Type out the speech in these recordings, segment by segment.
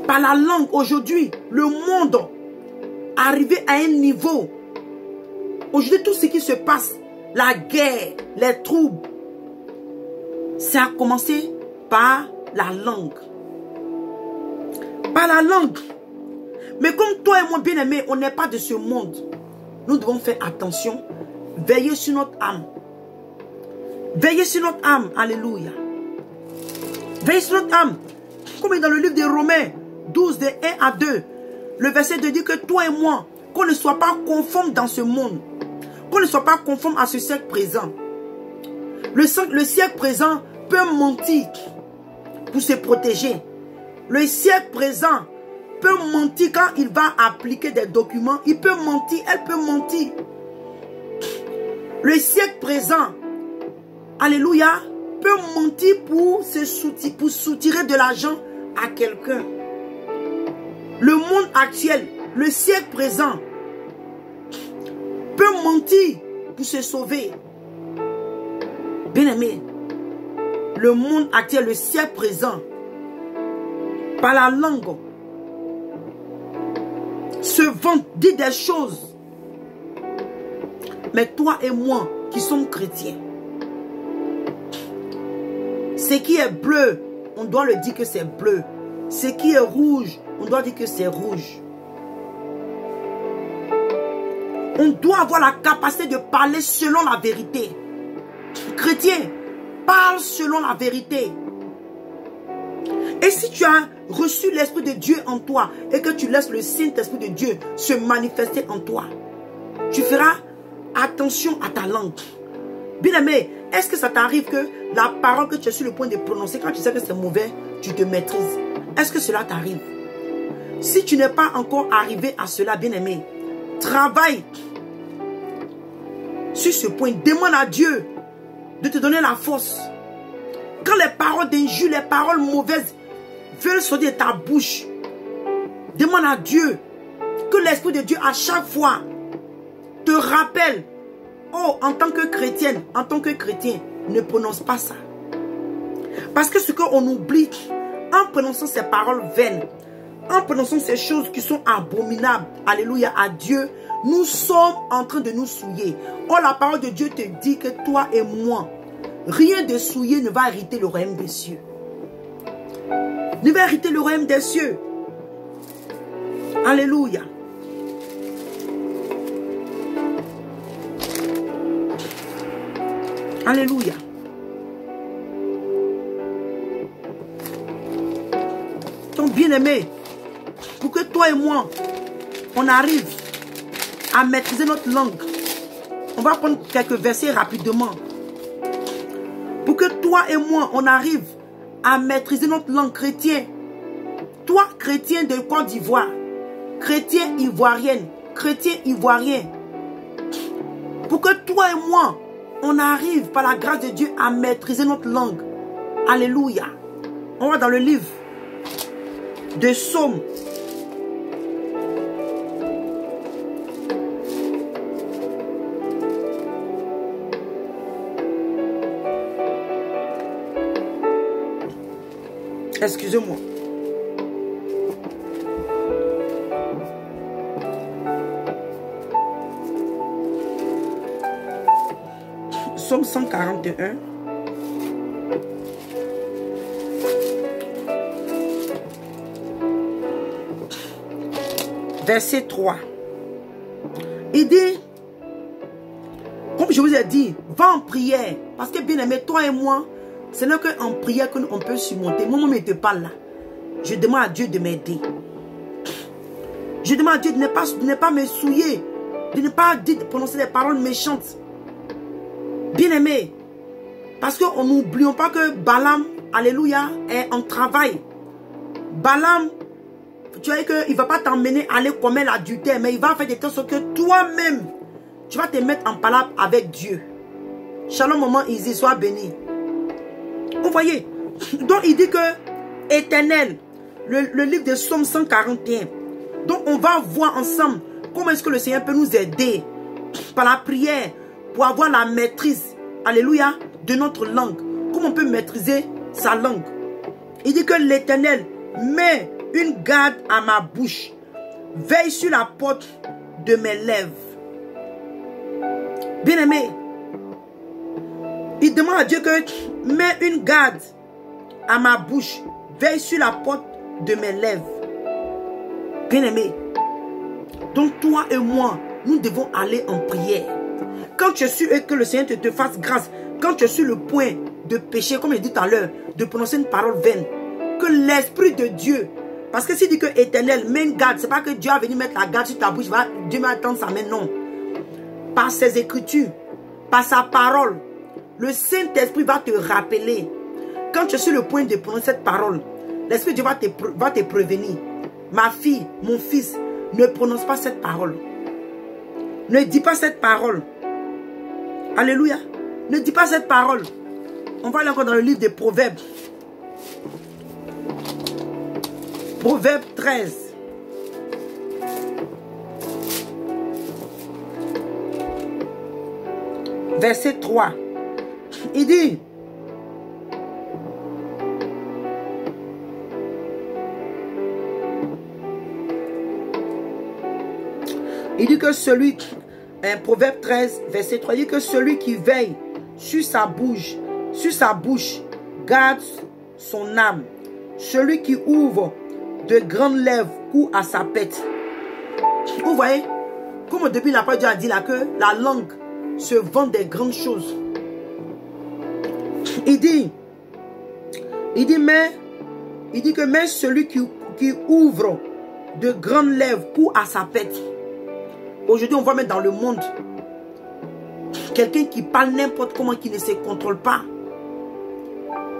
Par la langue, aujourd'hui, le monde arrivé à un niveau. Aujourd'hui, tout ce qui se passe, la guerre, les troubles, ça a commencé par la langue. Par la langue. Mais comme toi et moi, bien-aimés, on n'est pas de ce monde. Nous devons faire attention. Veiller sur notre âme. Veiller sur notre âme. Alléluia. Veiller sur notre âme. Comme dans le livre des Romains 12, de 1 à 2. Le verset 2 dit que toi et moi, qu'on ne soit pas conforme dans ce monde. Qu'on ne soit pas conforme à ce siècle présent. Le siècle présent peut mentir pour se protéger. Le siècle présent peut mentir quand il va appliquer des documents. Il peut mentir, elle peut mentir. Le siècle présent, alléluia, peut mentir pour soutirer de l'argent à quelqu'un. Le monde actuel, le siècle présent, peut mentir pour se sauver. Bien-aimé, le monde actuel, le siècle présent, par la langue, se vante, dit des choses. Mais toi et moi, qui sommes chrétiens, ce qui est bleu, on doit le dire que c'est bleu. Ce qui est rouge, on doit dire que c'est rouge. On doit avoir la capacité de parler selon la vérité. Chrétien, parle selon la vérité. Et si tu as reçu l'Esprit de Dieu en toi et que tu laisses le Saint-Esprit de Dieu se manifester en toi, tu feras attention à ta langue. Bien-aimé, est-ce que ça t'arrive que la parole que tu es sur le point de prononcer, quand tu sais que c'est mauvais, tu te maîtrises? Est-ce que cela t'arrive? Si tu n'es pas encore arrivé à cela, bien-aimé, travaille sur ce point. Demande à Dieu de te donner la force. Quand les paroles d'injure, les paroles mauvaises veulent sortir de ta bouche, demande à Dieu que l'Esprit de Dieu à chaque fois te rappelle. Oh, en tant que chrétienne, en tant que chrétien, ne prononce pas ça. Parce que ce qu'on oublie, en prononçant ces paroles vaines, en prononçant ces choses qui sont abominables, alléluia, à Dieu, nous sommes en train de nous souiller. Oh, la parole de Dieu te dit que toi et moi, rien de souillé ne va hériter le royaume des cieux. Ne va hériter le royaume des cieux. Alléluia. Alléluia. Donc, bien-aimé, pour que toi et moi, on arrive à maîtriser notre langue, on va prendre quelques versets rapidement. Pour que toi et moi, on arrive à maîtriser notre langue chrétienne. Toi, chrétien de Côte d'Ivoire, chrétien ivoirienne, chrétien ivoirien. Pour que toi et moi, on arrive par la grâce de Dieu à maîtriser notre langue. Alléluia. On va dans le livre de Psaume. Excusez-moi. Psaume 141. Verset 3. Il dit, comme je vous ai dit, va en prière. Parce que bien aimé, toi et moi, ce n'est qu'en prière qu'on peut surmonter. Moi, je ne te parle là. Je demande à Dieu de m'aider. Je demande à Dieu de ne pas me souiller. De ne pas prononcer des paroles méchantes. Bien aimé. Parce qu'on n'oublions pas que Balaam, alléluia, est en travail. Balaam, tu vois qu'il ne va pas t'emmener aller commettre l'adultère, mais il va faire de telle sorte que toi-même, tu vas te mettre en palabre avec Dieu. Shalom, maman, Izzy, sois béni. Vous voyez? Donc, il dit que, éternel, le livre de Psaume 141. Donc, on va voir ensemble comment est-ce que le Seigneur peut nous aider par la prière pour avoir la maîtrise, alléluia, de notre langue. Comment on peut maîtriser sa langue? Il dit que l'éternel met une garde à ma bouche. Veille sur la porte de mes lèvres. Bien-aimé, il demande à Dieu que mets une garde à ma bouche. Veille sur la porte de mes lèvres. Bien-aimé, donc toi et moi, nous devons aller en prière. Quand tu es sûr et que le Seigneur te fasse grâce, quand tu es sur le point de pécher, comme je dit tout à l'heure, de prononcer une parole vaine, que l'Esprit de Dieu, parce que s'il dit que éternel, mets une garde, c'est pas que Dieu a venu mettre la garde sur ta bouche, Dieu va attendre sa main, non. Par ses écritures, par sa parole, le Saint-Esprit va te rappeler. Quand tu es sur le point de prononcer cette parole, l'Esprit de Dieu va te prévenir. Ma fille, mon fils, ne prononce pas cette parole. Ne dis pas cette parole. Alléluia. Ne dis pas cette parole. On va aller encore dans le livre des Proverbes. Proverbe 13. Verset 3. Il dit, que celui, Proverbe 13, verset 3, il dit que celui qui veille sur sa bouche, garde son âme. Celui qui ouvre de grandes lèvres court à sa pète. Vous voyez, comme au début la parole de Dieu a dit là que la langue se vend des grandes choses. Il dit que mais celui qui ouvre de grandes lèvres court à sa pète. Aujourd'hui, on voit même dans le monde quelqu'un qui parle n'importe comment, qui ne se contrôle pas.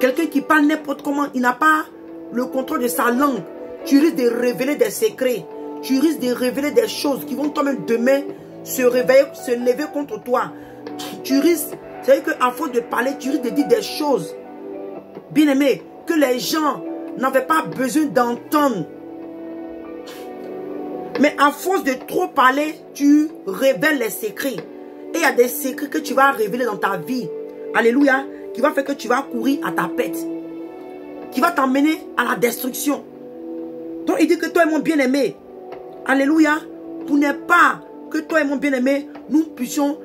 Quelqu'un qui parle n'importe comment, il n'a pas le contrôle de sa langue. Tu risques de révéler des secrets. Tu risques de révéler des choses qui vont toi-même demain se réveiller, se lever contre toi. Tu risques, c'est-à-dire qu'à force de parler, tu risques de dire des choses, bien aimé, que les gens n'avaient pas besoin d'entendre. Mais à force de trop parler, tu révèles les secrets. Et il y a des secrets que tu vas révéler dans ta vie. Alléluia. Qui va faire que tu vas courir à ta pète. Qui va t'emmener à la destruction. Donc il dit que toi et mon bien-aimé, alléluia, pour ne pas que toi et mon bien-aimé, nous puissions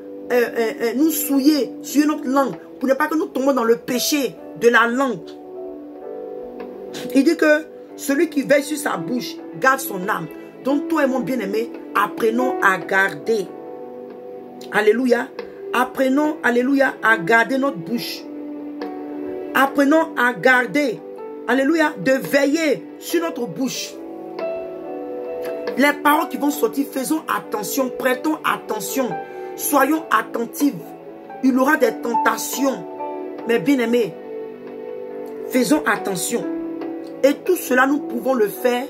nous souiller sur notre langue. Pour ne pas que nous tombions dans le péché de la langue. Il dit que celui qui veille sur sa bouche garde son âme. Donc toi et mon bien-aimé, apprenons à garder. Alléluia. Apprenons, alléluia, à garder notre bouche. Apprenons à garder, alléluia, de veiller sur notre bouche. Les paroles qui vont sortir, faisons attention, prêtons attention. Soyons attentifs. Il y aura des tentations. Mais bien-aimés, faisons attention. Et tout cela, nous pouvons le faire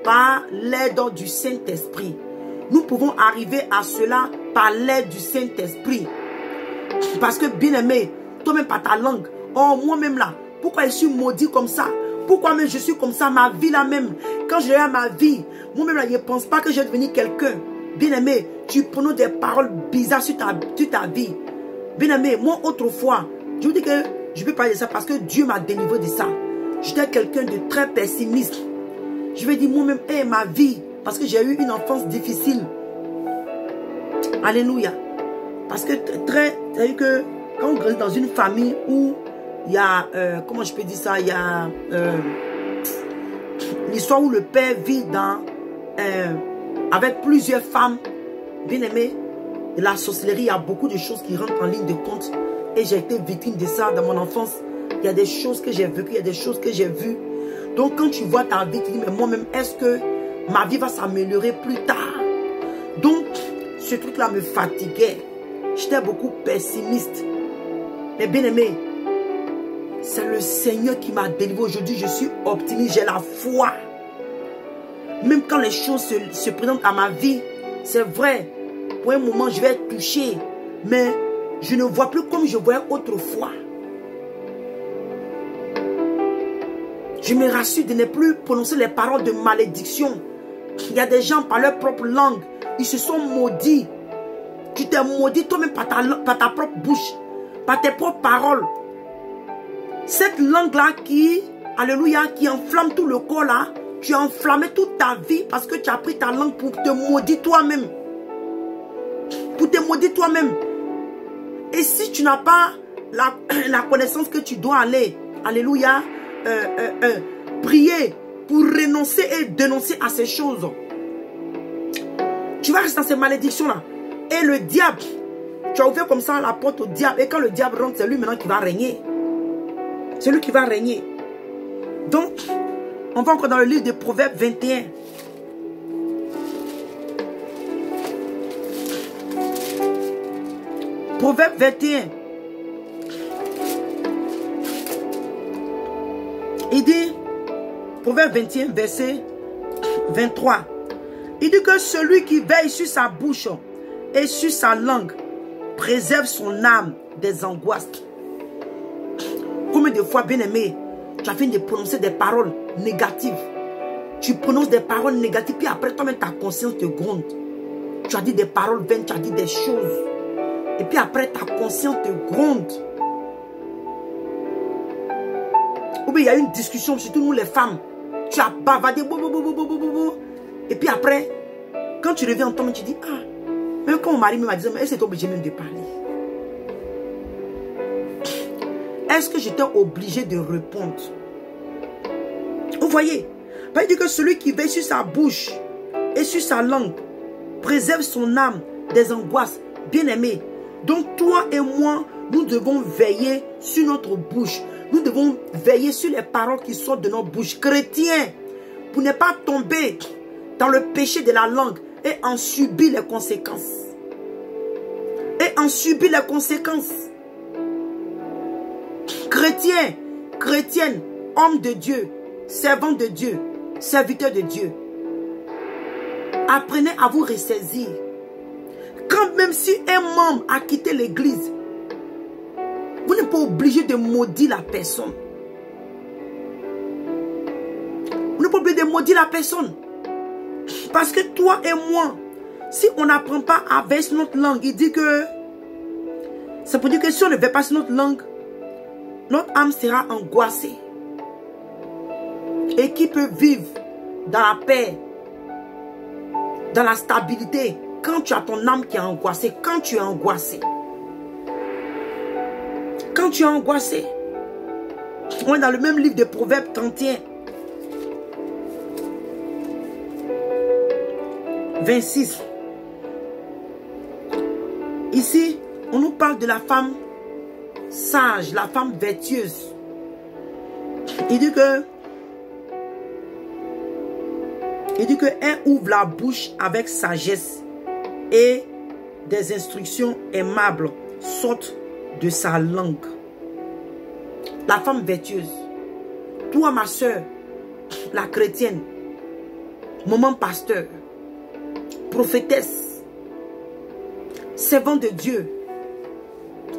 par l'aide du Saint-Esprit. Nous pouvons arriver à cela par l'aide du Saint-Esprit. Parce que bien-aimé, toi-même par ta langue, oh moi-même là, pourquoi je suis maudit comme ça? Pourquoi même je suis comme ça? Ma vie là même, quand je regarde ma vie, moi-même là, je ne pense pas que je vais devenir quelqu'un. Bien-aimé, tu prononces des paroles bizarres sur ta vie. Bien-aimé, moi autrefois, je vous dis que je peux parler de ça parce que Dieu m'a délivré de ça. J'étais quelqu'un de très pessimiste. Je vais dire moi-même, ma vie, parce que j'ai eu une enfance difficile. Alléluia. Parce que c'est-à-dire que quand on grandit dans une famille où il y a, comment je peux dire ça, il y a l'histoire où le père vit avec plusieurs femmes, bien aimées, de la sorcellerie, il y a beaucoup de choses qui rentrent en ligne de compte. Et j'ai été victime de ça dans mon enfance. Il y a des choses que j'ai vécues, il y a des choses que j'ai vues. Donc quand tu vois ta vie, tu dis, mais moi-même, est-ce que ma vie va s'améliorer plus tard? Donc, ce truc-là me fatiguait. J'étais beaucoup pessimiste. Mais bien aimé, c'est le Seigneur qui m'a délivré. Aujourd'hui, je suis optimiste, j'ai la foi. Même quand les choses se présentent à ma vie, c'est vrai, pour un moment, je vais être touché. Mais je ne vois plus comme je voyais autrefois. Je me rassure de ne plus prononcer les paroles de malédiction. Il y a des gens par leur propre langue, ils se sont maudits. Tu t'es maudit toi-même par ta propre bouche, par tes propres paroles. Cette langue-là qui, alléluia, qui enflamme tout le corps là, Tu as enflammé toute ta vie parce que tu as pris ta langue pour te maudire toi-même. Pour te maudire toi-même. Et si tu n'as pas la connaissance que tu dois aller, alléluia, prier pour renoncer et dénoncer à ces choses, tu vas rester dans ces malédictions-là. Et le diable, tu as ouvert comme ça la porte au diable. Et quand le diable rentre, c'est lui maintenant qui va régner. C'est lui qui va régner. Donc, on va encore dans le livre de Proverbes 21. Proverbe 21. Il dit, Proverbe 21, verset 23. Il dit que celui qui veille sur sa bouche et sur sa langue préserve son âme des angoisses. Combien de fois, bien aimé, tu as fini de prononcer des paroles négatives. Tu prononces des paroles négatives, puis après toi-même ta conscience te gronde. Tu as dit des paroles vaines, tu as dit des choses. Et puis après ta conscience te gronde. Ou bien il y a une discussion, surtout nous les femmes. Tu as bavardé, et puis après, quand tu reviens en toi, tu dis, ah, même quand mon mari m'a dit, mais est-ce que tu es obligé même de parler? Est-ce que j'étais obligé de répondre? Vous voyez, il dit que celui qui veille sur sa bouche et sur sa langue préserve son âme des angoisses. Bien-aimé, donc toi et moi, nous devons veiller sur notre bouche. Nous devons veiller sur les paroles qui sortent de notre bouche. Chrétiens, pour ne pas tomber dans le péché de la langue et en subir les conséquences. Et en subir les conséquences. Chrétiens, chrétiennes, hommes de Dieu, servants de Dieu, serviteurs de Dieu. Apprenez à vous ressaisir. Quand même si un membre a quitté l'église, vous n'êtes pas obligé de maudire la personne. Vous n'êtes pas obligé de maudire la personne. Parce que toi et moi, si on n'apprend pas à veiller sur notre langue, il dit que ça peut dire que si on ne veille pas sur notre langue, notre âme sera angoissée. Et qui peut vivre dans la paix, dans la stabilité, quand tu as ton âme qui est angoissée, quand tu es angoissé. Quand tu es angoissé. On est dans le même livre de Proverbes 31. 26. Ici, on nous parle de la femme sage, la femme vertueuse. Il dit qu'elle ouvre la bouche avec sagesse et des instructions aimables sortent de sa langue. La femme vertueuse. Toi, ma soeur, la chrétienne, maman pasteur, prophétesse, servant de Dieu,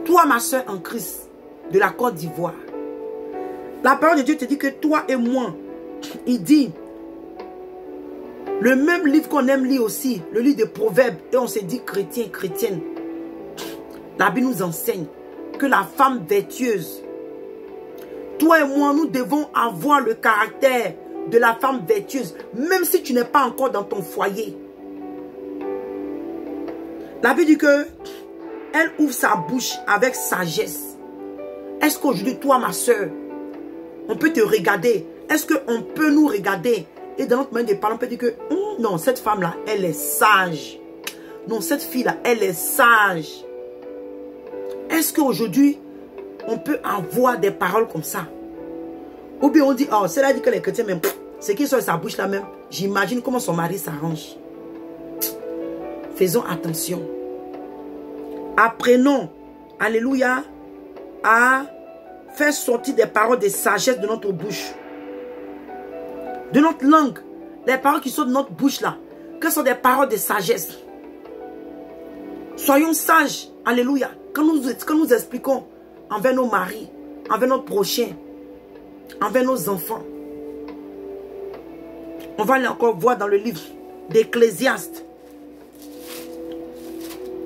toi, ma soeur en Christ, de la Côte d'Ivoire. La parole de Dieu te dit que toi et moi, il dit, le même livre qu'on aime lire aussi, le livre de Proverbes, et on se dit chrétien, chrétienne. La Bible nous enseigne que la femme vertueuse, toi et moi, nous devons avoir le caractère de la femme vertueuse, même si tu n'es pas encore dans ton foyer. La Bible dit que elle ouvre sa bouche avec sagesse. Est-ce qu'aujourd'hui, toi, ma soeur, on peut te regarder? Est-ce qu'on peut nous regarder? Et dans notre manière de parler, on peut dire que non, cette femme-là, elle est sage. Non, cette fille-là, elle est sage. Est-ce qu'aujourd'hui, on peut avoir des paroles comme ça? Ou bien on dit, oh, celle-là dit que les chrétiens, même, ce qui sort de sa bouche là même, j'imagine comment son mari s'arrange. Faisons attention. Apprenons, alléluia, à faire sortir des paroles de sagesse de notre bouche. De notre langue. Les paroles qui sortent de notre bouche là. Que sont des paroles de sagesse. Soyons sages, alléluia. Quand nous expliquons envers nos maris, envers notre prochain, envers nos enfants. On va aller encore voir dans le livre d'Ecclésiaste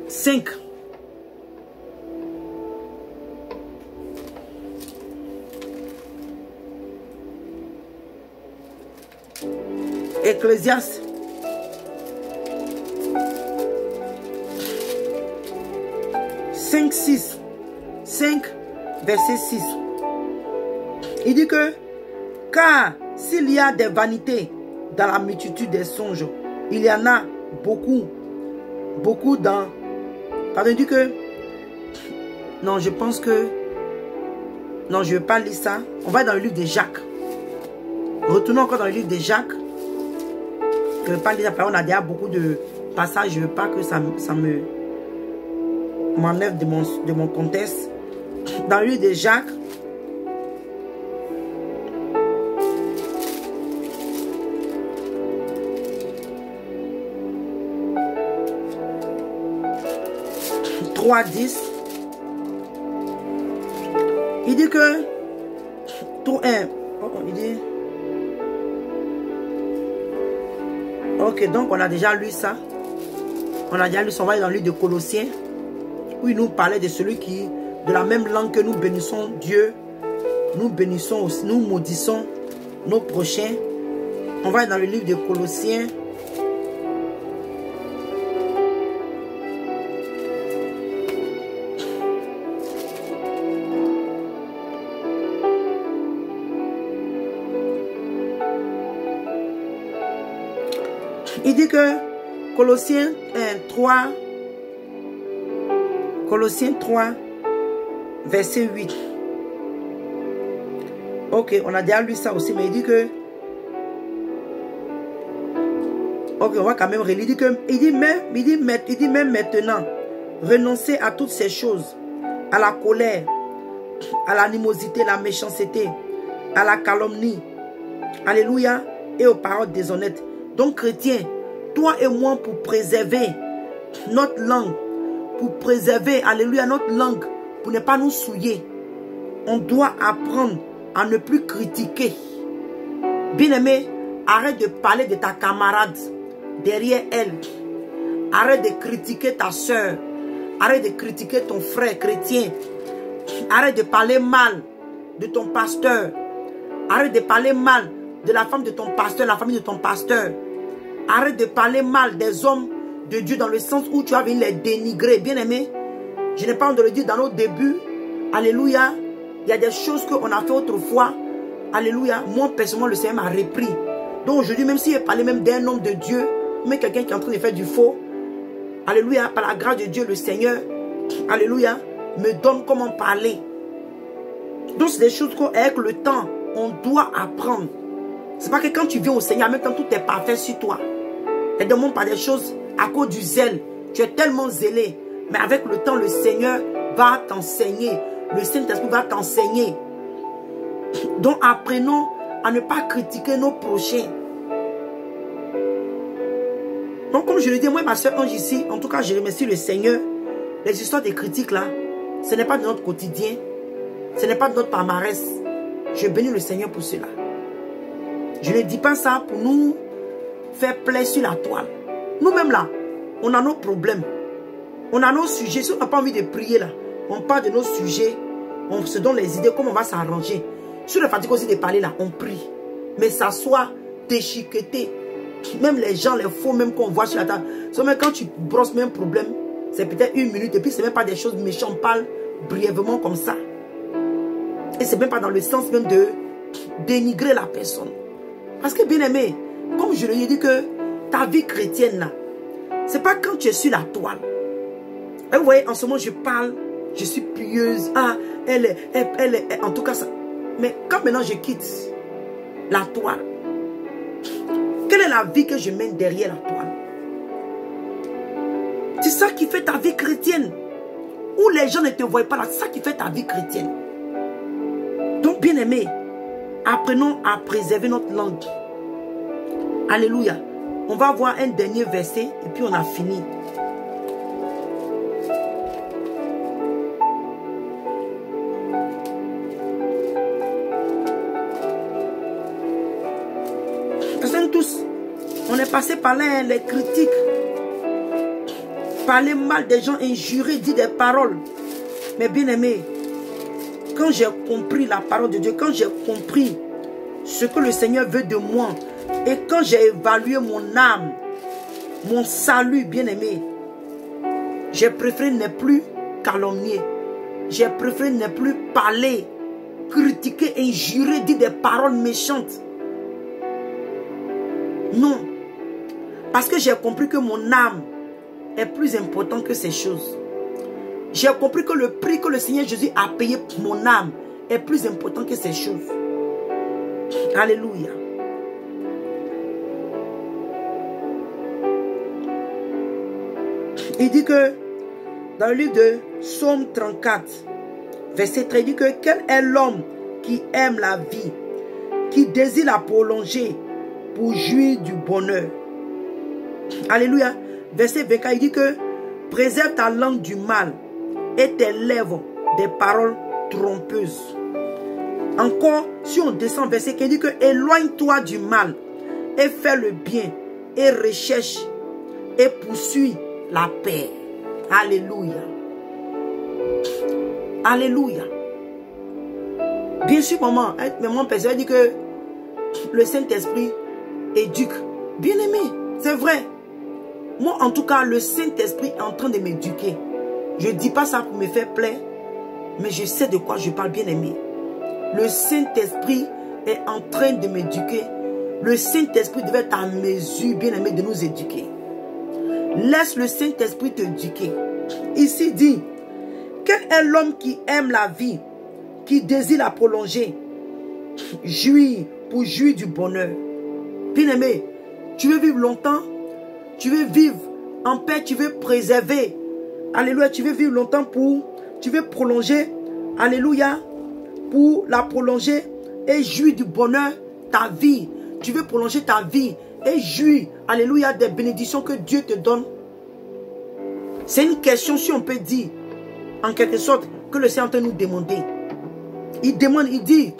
5. Ecclésiaste. Cinq, verset 6. Il dit que, car s'il y a des vanités dans la multitude des songes, il y en a beaucoup dans... Pardon, il dit que... Non, je pense que... Non, je ne vais pas lire ça. On va dans le livre de Jacques. Retournons encore dans le livre de Jacques. Je ne vais pas lire ça. On a déjà beaucoup de passages. Je ne veux pas que ça m'enlève de mon contexte. Dans le livre de Jacques. Il dit que il dit ok, donc on a déjà lu ça. On a déjà lu ça. On va aller dans le livre de Colossiens où il nous parlait de celui qui, de la même langue que nous bénissons Dieu, nous bénissons aussi, nous maudissons nos prochains. On va aller dans le livre de Colossiens. Il dit que Colossiens 3, verset 8. Ok, on a déjà lu ça aussi, mais il dit que... Ok, on va quand même relire. Il dit même maintenant, renoncez à toutes ces choses, à la colère, à l'animosité, la méchanceté, à la calomnie, alléluia, et aux paroles déshonnêtes. Donc, chrétien, toi et moi, pour préserver notre langue, pour préserver, alléluia, notre langue, pour ne pas nous souiller, on doit apprendre à ne plus critiquer. Bien-aimé, arrête de parler de ta camarade derrière elle. Arrête de critiquer ta soeur. Arrête de critiquer ton frère chrétien. Arrête de parler mal de ton pasteur. Arrête de parler mal de la femme de ton pasteur, la famille de ton pasteur. Arrête de parler mal des hommes de Dieu dans le sens où tu as venir les dénigrer. Bien aimé, je n'ai pas envie de le dire dans nos débuts. Alléluia. Il y a des choses qu'on a fait autrefois. Alléluia. Moi, personnellement, le Seigneur m'a repris. Donc aujourd'hui, même s'il parlait même d'un homme de Dieu, mais quelqu'un qui est en train de faire du faux, alléluia, par la grâce de Dieu, le Seigneur, alléluia, me donne comment parler. Donc c'est des choses qu'avec le temps, on doit apprendre. C'est pas que quand tu viens au Seigneur, en même temps, tout est parfait sur toi. Ne demande pas des choses à cause du zèle. Tu es tellement zélé. Mais avec le temps, le Seigneur va t'enseigner. Le Saint-Esprit va t'enseigner. Donc apprenons à ne pas critiquer nos prochains. Donc comme je le dis, moi et ma soeur Ange ici, en tout cas je remercie le Seigneur. Les histoires de critiques là, ce n'est pas de notre quotidien. Ce n'est pas de notre palmarès. Je bénis le Seigneur pour cela. Je ne dis pas ça pour nous faire plaisir sur la toile. Nous-mêmes là, on a nos problèmes. On a nos sujets. Si on n'a pas envie de prier là, on parle de nos sujets. On se donne les idées, comment on va s'arranger. Si on est fatigué aussi de parler là, on prie. Mais ça soit déchiqueté. Même les gens, les faux même qu'on voit sur la table. Même quand tu brosses même un problème, c'est peut-être 1 minute. Et puis c'est même pas des choses méchantes. On parle brièvement comme ça. Et c'est même pas dans le sens même de dénigrer la personne. Parce que bien aimé, comme je lui ai dit que ta vie chrétienne là, c'est pas quand tu es sur la toile. Et vous voyez, en ce moment je parle, je suis pieuse. Ah, elle est, en tout cas ça. Mais quand maintenant je quitte la toile, quelle est la vie que je mène derrière la toile? C'est ça qui fait ta vie chrétienne. Où les gens ne te voient pas là, c'est ça qui fait ta vie chrétienne. Donc bien aimé, apprenons à préserver notre langue. Alléluia. On va voir un dernier verset et puis on a fini. Nous tous, on est passé par là, les critiques. Parler mal des gens, injurer, dire des paroles. Mais bien aimé, quand j'ai compris la parole de Dieu, quand j'ai compris ce que le Seigneur veut de moi, Et quand j'ai évalué mon âme, mon salut, bien-aimé, j'ai préféré ne plus calomnier. J'ai préféré ne plus parler, critiquer, injurer, dire des paroles méchantes. Non. Parce que j'ai compris que mon âme est plus important que ces choses. J'ai compris que le prix que le Seigneur Jésus a payé pour mon âme est plus important que ces choses. Alléluia. Il dit que dans le livre de Psaume 34, verset 13, il dit que quel est l'homme qui aime la vie, qui désire la prolonger pour jouir du bonheur. Alléluia. Verset 24, il dit que préserve ta langue du mal et tes lèvres des paroles trompeuses. Encore, si on descend verset 15, il dit que éloigne-toi du mal et fais le bien et recherche et poursuis la paix. Alléluia. Alléluia. Bien sûr, maman personnelle dit que le Saint-Esprit éduque. Bien aimé, c'est vrai. Moi, en tout cas, le Saint-Esprit est en train de m'éduquer. Je ne dis pas ça pour me faire plaisir, mais je sais de quoi je parle, bien aimé. Le Saint-Esprit est en train de m'éduquer. Le Saint-Esprit devait être à mesure, bien aimé, de nous éduquer. Laisse le Saint-Esprit t'éduquer. Ici dit, quel est l'homme qui aime la vie, qui désire la prolonger, jouir pour jouir du bonheur. Bien aimé, tu veux vivre longtemps, tu veux vivre en paix, tu veux préserver. Alléluia, tu veux vivre longtemps tu veux prolonger. Alléluia, pour la prolonger et jouir du bonheur, ta vie. Tu veux prolonger ta vie et jouir, alléluia, des bénédictions que Dieu te donne. C'est une question, si on peut dire, en quelque sorte, que le Seigneur est en train de nous demander. Il demande, il dit,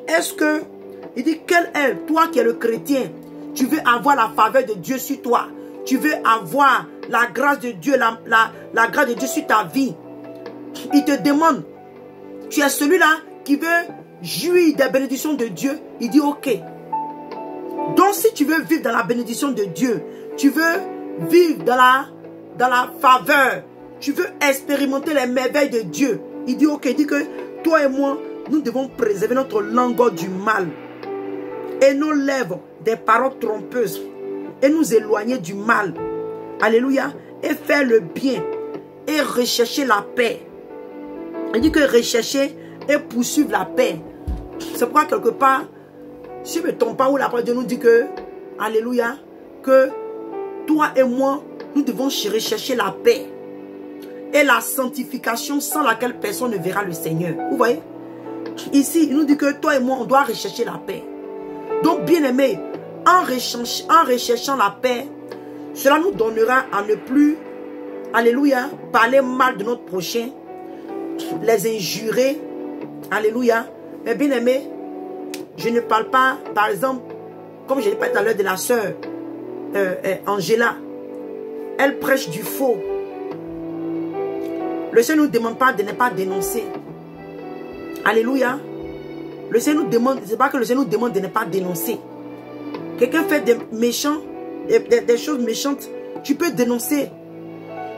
quel est, toi qui es le chrétien, tu veux avoir la faveur de Dieu sur toi, tu veux avoir la grâce de Dieu, la grâce de Dieu sur ta vie. Il te demande, tu es celui-là qui veut jouir des bénédictions de Dieu. Il dit, ok. Donc si tu veux vivre dans la bénédiction de Dieu, tu veux vivre dans la faveur, tu veux expérimenter les merveilles de Dieu, il dit, ok, il dit que toi et moi, nous devons préserver notre langue du mal et nos lèvres des paroles trompeuses et nous éloigner du mal. Alléluia. Et faire le bien et rechercher la paix. Il dit que rechercher et poursuivre la paix. C'est pourquoi quelque part, si je ne me trompe pas, où la parole de Dieu nous dit que, alléluia, que toi et moi, nous devons rechercher la paix et la sanctification sans laquelle personne ne verra le Seigneur. Vous voyez? Ici, il nous dit que toi et moi, on doit rechercher la paix. Donc, bien aimé, en recherchant la paix, cela nous donnera à ne plus, alléluia, parler mal de notre prochain, les injurer, alléluia. Mais bien aimé, je ne parle pas, par exemple, comme je l'ai parlé tout à l'heure de la sœur Angela. Elle prêche du faux. Le Seigneur ne nous demande pas de ne pas dénoncer. Alléluia. Le Seigneur nous demande, c'est pas que le Seigneur nous demande de ne pas dénoncer. Quelqu'un fait des méchants, des choses méchantes, tu peux dénoncer.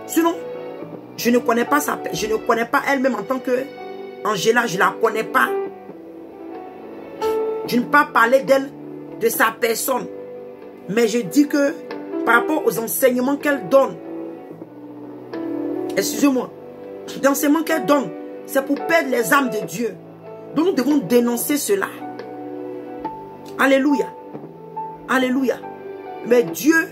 Sinon, je ne connais pas elle-même en tant que Angela, je ne la connais pas. Je ne peux pas parler d'elle, de sa personne. Mais je dis que par rapport aux enseignements qu'elle donne, excusez-moi, les enseignements qu'elle donne, c'est pour perdre les âmes de Dieu. Donc nous devons dénoncer cela. Alléluia. Alléluia. Mais Dieu,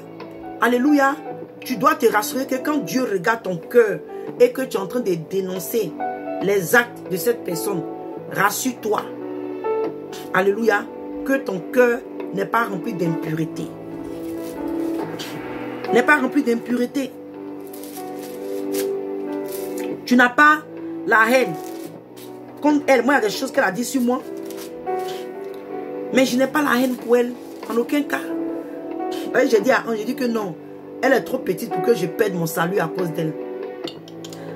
alléluia, tu dois te rassurer que quand Dieu regarde ton cœur et que tu es en train de dénoncer les actes de cette personne, rassure-toi. Alléluia, que ton cœur n'est pas rempli d'impureté. N'est pas rempli d'impureté. Tu n'as pas la haine contre elle. Moi, il y a des choses qu'elle a dit sur moi. Mais je n'ai pas la haine pour elle. En aucun cas. J'ai dit à Ange, j'ai dit que non. Elle est trop petite pour que je perde mon salut à cause d'elle.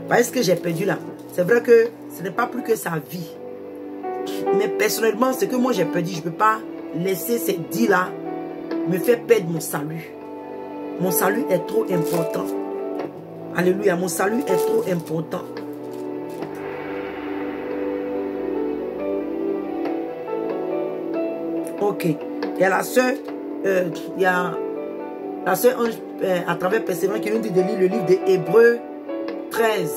Parce que j'ai perdu là. C'est vrai que ce n'est pas plus que sa vie. Mais personnellement, ce que moi j'ai perdu, je ne peux pas laisser ces dits là me fait perdre mon salut. Mon salut est trop important. Alléluia, mon salut est trop important. Ok. Il y a la soeur, il y a la soeur Ange, à travers Persévérance, qui nous dit de lire le livre de Hébreux 13.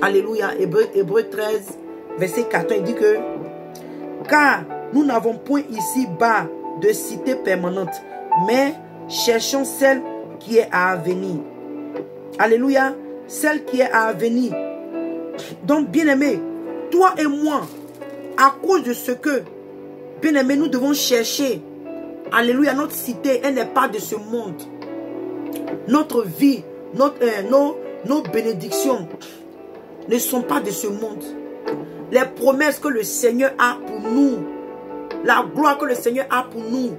Alléluia, Hébreux 13, verset 14, il dit que car nous n'avons point ici-bas de cité permanente, mais cherchons celle qui est à venir. Alléluia, celle qui est à venir. Donc, bien-aimé, toi et moi, à cause de ce que, bien-aimé, nous devons chercher. Alléluia, notre cité, elle n'est pas de ce monde. Notre vie, nos bénédictions ne sont pas de ce monde. Les promesses que le Seigneur a pour nous, la gloire que le Seigneur a pour nous,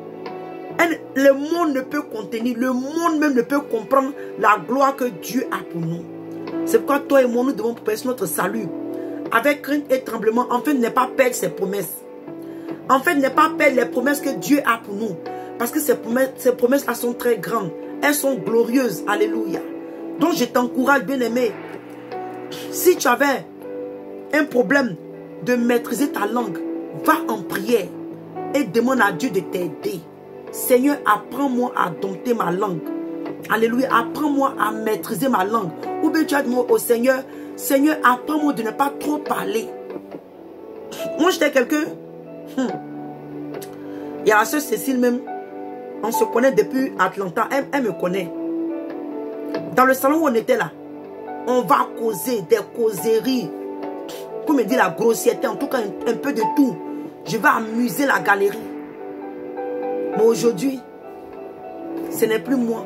le monde ne peut contenir, le monde même ne peut comprendre la gloire que Dieu a pour nous. C'est pourquoi toi et moi, nous devons préparer notre salut avec crainte et tremblement, afin de ne pas perdre ses promesses. En fait, ne pas perdre les promesses que Dieu a pour nous. Parce que ces promesses-là sont très grandes. Elles sont glorieuses. Alléluia. Donc, je t'encourage, bien-aimé. Si tu avais un problème de maîtriser ta langue, va en prière et demande à Dieu de t'aider. Seigneur, apprends-moi à dompter ma langue. Alléluia. Apprends-moi à maîtriser ma langue. Ou bien tu as dit au Seigneur, Seigneur, apprends-moi de ne pas trop parler. Moi, j'étais quelqu'un... Il y a la soeur Cécile même. On se connaît depuis Atlanta. Elle me connaît. Dans le salon où on était là, on va causer des causeries. Pour me dire la grossièreté, en tout cas un peu de tout. Je vais amuser la galerie. Mais aujourd'hui, ce n'est plus moi.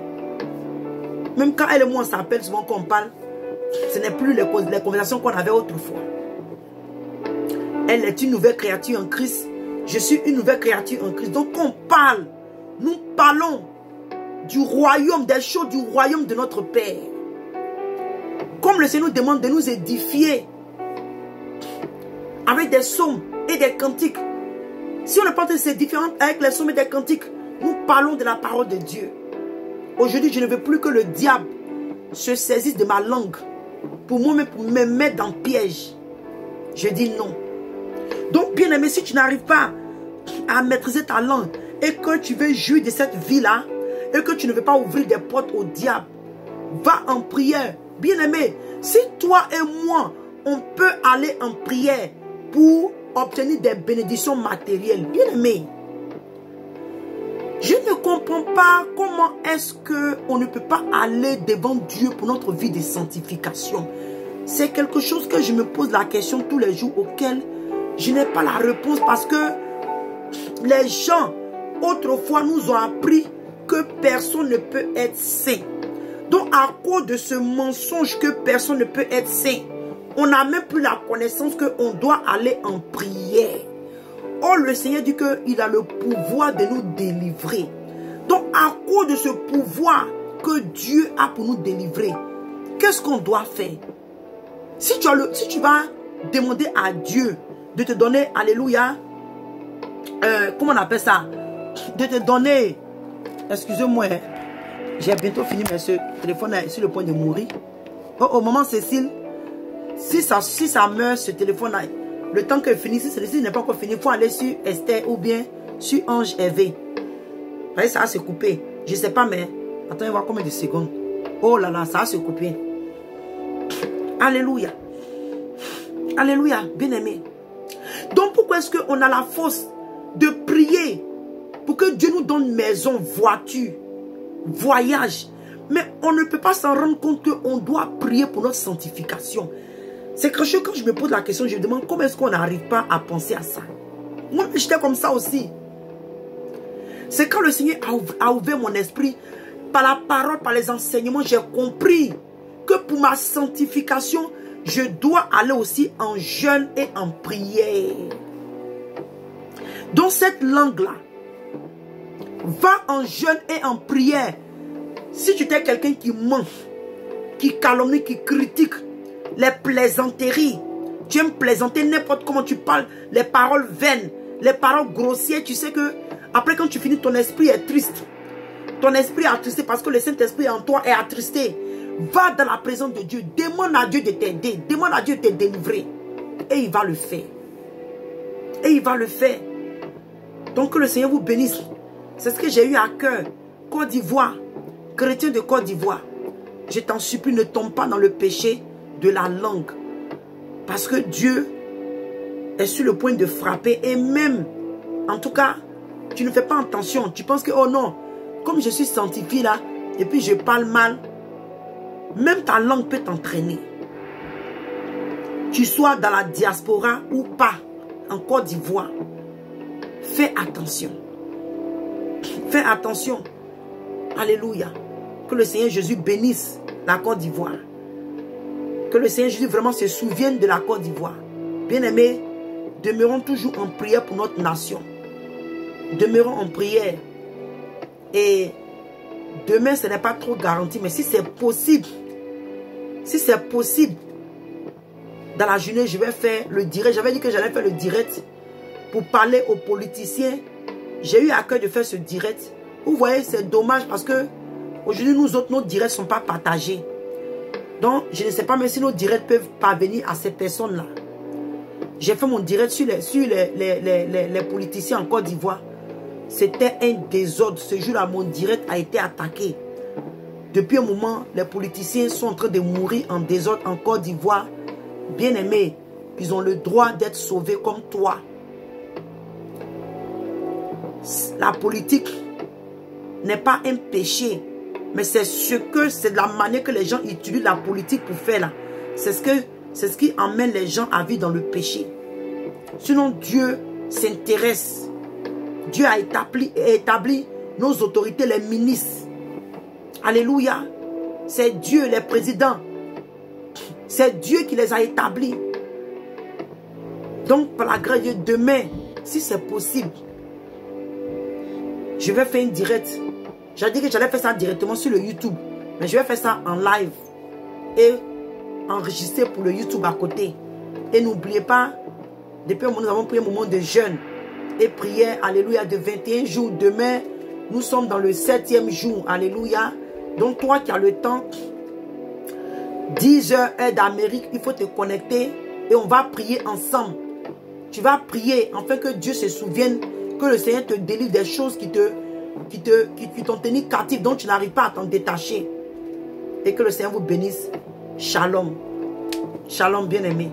Même quand elle et moi on s'appelle souvent qu'on parle, ce n'est plus les conversations qu'on avait autrefois. Elle est une nouvelle créature en Christ. Je suis une nouvelle créature en Christ. Donc on parle. Nous parlons du royaume, des choses du royaume de notre Père. Comme le Seigneur nous demande de nous édifier avec des psaumes et des cantiques. Si on ne parle de ces différentes avec les psaumes et des cantiques, nous parlons de la parole de Dieu. Aujourd'hui, je ne veux plus que le diable se saisisse de ma langue pour moi-même, pour me mettre dans le piège. Je dis non. Donc, bien aimé, si tu n'arrives pas à maîtriser ta langue et que tu veux jouir de cette vie-là et que tu ne veux pas ouvrir des portes au diable, va en prière. Bien aimé, si toi et moi, on peut aller en prière pour obtenir des bénédictions matérielles, bien aimé, je ne comprends pas comment est-ce qu'on ne peut pas aller devant Dieu pour notre vie de sanctification. C'est quelque chose que je me pose la question tous les jours, auquel je n'ai pas la réponse, parce que les gens autrefois nous ont appris que personne ne peut être saint. Donc à cause de ce mensonge que personne ne peut être saint, on n'a même plus la connaissance qu'on doit aller en prière. Oh, le Seigneur dit qu'il a le pouvoir de nous délivrer. Donc à cause de ce pouvoir que Dieu a pour nous délivrer, qu'est-ce qu'on doit faire? Si tu vas demander à Dieu de te donner, alléluia, comment on appelle ça? De te donner, excusez-moi, j'ai bientôt fini, mais ce téléphone est sur le point de mourir. Oh, maman Cécile, si ça meurt, ce téléphone-là, le temps que finisse, si celui-ci n'est pas encore fini, il faut aller sur Esther ou bien sur Ange Hervé. Vous voyez, ça va se couper. Je ne sais pas, mais attends, on va voir combien de secondes. Oh là là, ça va se couper. Alléluia. Alléluia, bien-aimé. Donc pourquoi est-ce qu'on a la force de prier pour que Dieu nous donne maison, voiture, voyage, mais on ne peut pas s'en rendre compte qu'on doit prier pour notre sanctification? C'est que quand je me pose la question, je me demande comment est-ce qu'on n'arrive pas à penser à ça. Moi, j'étais comme ça aussi. C'est quand le Seigneur a ouvert mon esprit, par la parole, par les enseignements, j'ai compris que pour ma sanctification, je dois aller aussi en jeûne et en prière. Dans cette langue-là, va en jeûne et en prière. Si tu es quelqu'un qui ment, qui calomnie, qui critique, les plaisanteries, tu aimes plaisanter n'importe comment tu parles, les paroles vaines, les paroles grossières, tu sais que Après, quand tu finis, ton esprit est triste. Ton esprit est attristé parce que le Saint-Esprit en toi est attristé. Va dans la présence de Dieu. Demande à Dieu de t'aider. Demande à Dieu de te délivrer. Et il va le faire. Et il va le faire. Donc que le Seigneur vous bénisse. C'est ce que j'ai eu à cœur. Côte d'Ivoire. Chrétien de Côte d'Ivoire. Je t'en supplie, ne tombe pas dans le péché de la langue. Parce que Dieu est sur le point de frapper. Et même, en tout cas, tu ne fais pas attention. Tu penses que, oh non, comme je suis sanctifié là, et puis je parle mal, même ta langue peut t'entraîner. Tu sois dans la diaspora ou pas, en Côte d'Ivoire, fais attention. Fais attention. Alléluia. Que le Seigneur Jésus bénisse la Côte d'Ivoire. Que le Seigneur Jésus vraiment se souvienne de la Côte d'Ivoire. Bien-aimés, demeurons toujours en prière pour notre nation. Demeurons en prière. Et demain, ce n'est pas trop garanti, mais si c'est possible, dans la journée, je vais faire le direct. J'avais dit que j'allais faire le direct pour parler aux politiciens. J'ai eu à cœur de faire ce direct. Vous voyez, c'est dommage parce que aujourd'hui, nous autres, nos directs ne sont pas partagés. Donc, je ne sais pas même si nos directs peuvent parvenir à ces personnes-là. J'ai fait mon direct sur les politiciens en Côte d'Ivoire. C'était un désordre. Ce jour-là, mon direct a été attaqué. Depuis un moment, les politiciens sont en train de mourir en désordre en Côte d'Ivoire. Bien-aimés, ils ont le droit d'être sauvés comme toi. La politique n'est pas un péché, mais c'est de la manière que les gens utilisent la politique pour faire là. C'est ce qui emmène les gens à vivre dans le péché. Sinon, Dieu s'intéresse. Dieu a établi nos autorités, les ministres. Alléluia. C'est Dieu, les présidents. C'est Dieu qui les a établis. Donc, par la grâce de Dieu, demain, si c'est possible, je vais faire une direct. J'ai dit que j'allais faire ça directement sur le YouTube. Mais je vais faire ça en live. Et enregistrer pour le YouTube à côté. Et n'oubliez pas, depuis un moment, nous avons pris un moment de jeûne et prière. Alléluia, de 21 jours. Demain, nous sommes dans le 7e jour. Alléluia. Donc, toi qui as le temps, 10 heures, heure d'Amérique, il faut te connecter et on va prier ensemble. Tu vas prier afin que Dieu se souvienne, que le Seigneur te délivre des choses qui t'ont tenu captif, dont tu n'arrives pas à t'en détacher. Et que le Seigneur vous bénisse. Shalom. Shalom, bien-aimés.